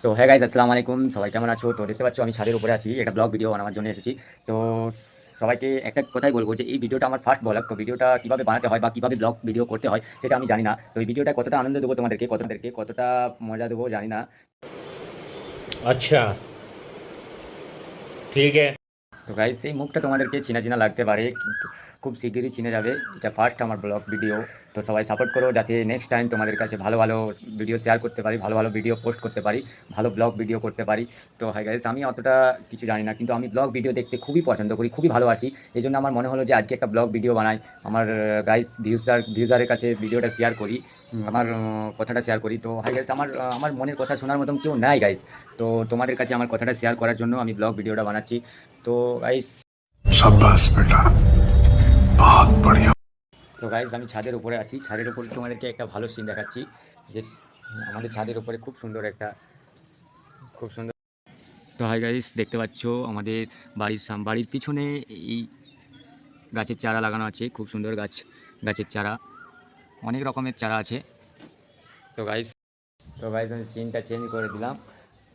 তো হ্যাঁ গাইজ, আসসালামু আলাইকুম। সবাই কেমন আছো? তো দেখতে পাচ্ছ আমি ছাদের উপরে আছি, একটা ব্লগ ভিডিও বানানোর জন্য এসেছি। তো সবাইকে একটা কথাই বলবো যে এই ভিডিওটা আমার ফার্স্ট ব্লগ। তো ভিডিওটা কীভাবে বানাতে হয় বা কীভাবে ব্লগ ভিডিও করতে হয় সেটা আমি জানি না। তো এই ভিডিওটা কতটা আনন্দ দেবো তোমাদেরকে, কতটা মজা দেবো জানি না। अच्छा। ठीक है। তো গাইস, এই মুখটা তোমাদেরকে চেনা চেনা লাগতে পারে, কিন্তু খুব শিগগিরই চিনে যাবে। এটা ফার্স্ট আমার ব্লগ ভিডিও। তো সবাই সাপোর্ট করো যাতে নেক্সট টাইম তোমাদের কাছে ভালো ভালো ভিডিও শেয়ার করতে পারি, ভালো ভালো ভিডিও পোস্ট করতে পারি, ভালো ব্লগ ভিডিও করতে পারি। তো হাই গাইস, আমি অতটা কিছু জানি না, কিন্তু আমি ব্লগ ভিডিও দেখতে খুবই পছন্দ করি, খুবই ভালোবাসি। এই জন্য আমার মনে হলো যে আজকে একটা ব্লগ ভিডিও বানাই, আমার গাইস ভিউজারের কাছে ভিডিওটা শেয়ার করি, আমার কথাটা শেয়ার করি। তো হাই গাইস, আমার মনের কথা শোনার মতন কেউ নাই গাইস। তো তোমাদের কাছে আমার কথাটা শেয়ার করার জন্য আমি ব্লগ ভিডিওটা বানাচ্ছি। তো গাইস, शाबाश बेटा, बहुत बढ़िया। আমি ছাদের উপরে আছি, ছাদের উপরে তোমাদেরকে একটা ভালো সিন দেখাচ্ছি। যে আমাদের ছাদের উপরে খুব সুন্দর। তো হাই গাইস, দেখতে পাচ্ছ আমাদের বাড়ির পিছনে এই গাছের চারা লাগানো আছে, খুব সুন্দর গাছের চারা, অনেক রকমের চারা আছে। তো গাইস আমি সিনটা চেঞ্জ করে দিলাম।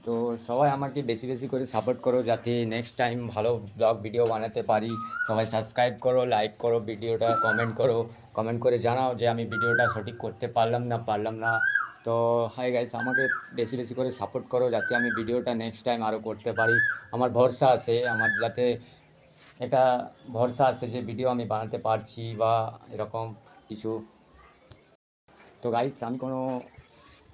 তো সবাই আমাকে বেশি বেশি করে সাপোর্ট করো যাতে নেক্সট টাইম ভালো ব্লগ ভিডিও বানাতে পারি। সবাই সাবস্ক্রাইব করো, লাইক করো ভিডিওটা, কমেন্ট করে জানাও যে আমি ভিডিওটা সঠিক করতে পারলাম না। তো হাই গাইস, আমাকে বেশি বেশি করে সাপোর্ট করো যাতে আমি ভিডিওটা নেক্সট টাইম আরও করতে পারি। আমার যাতে এটা ভরসা আছে যে ভিডিও আমি বানাতে পারছি বা এরকম কিছু। তো গাইস, আমি কোনো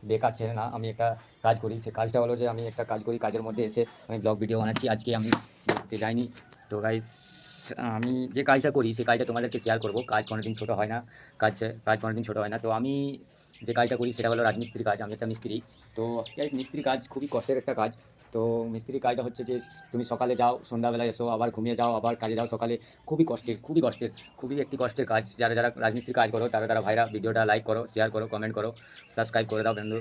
বেকার ছেলে না, আমি একটা কাজ করি। সে কাজটা হলো যে আমি একটা কাজ করি, কাজের মধ্যে এসে আমি ব্লগ ভিডিও বানাচ্ছি। আজকে আমি দেখতে যাইনি। তো গাইস, আমি যে কাজটা করি সেই কাজটা তোমাদেরকে শেয়ার করব। কাজ কোনোদিন ছোটো হয় না, কাজ কাজ কোনোদিন ছোটো হয় না। তো আমি যে কাজটা করি সেটা হলো রাজমিস্ত্রি কাজ। আমি একটা মিস্ত্রি। তো গাইস, মিস্ত্রি কাজ খুবই কষ্টের একটা কাজ। তো মিস্ত্রি কাজটা হচ্ছে যে তুমি সকালে যাও, সন্ধ্যাবেলায় এসো, আবার ঘুমিয়ে যাও, আবার কাজে যাও সকালে। খুবই একটি কষ্টের কাজ। যারা যারা রাজমিস্ত্রি কাজ করো তারা ভাইরা ভিডিওটা লাইক করো, শেয়ার করো, কমেন্ট করো, সাবস্ক্রাইব করে দাও বন্ধু।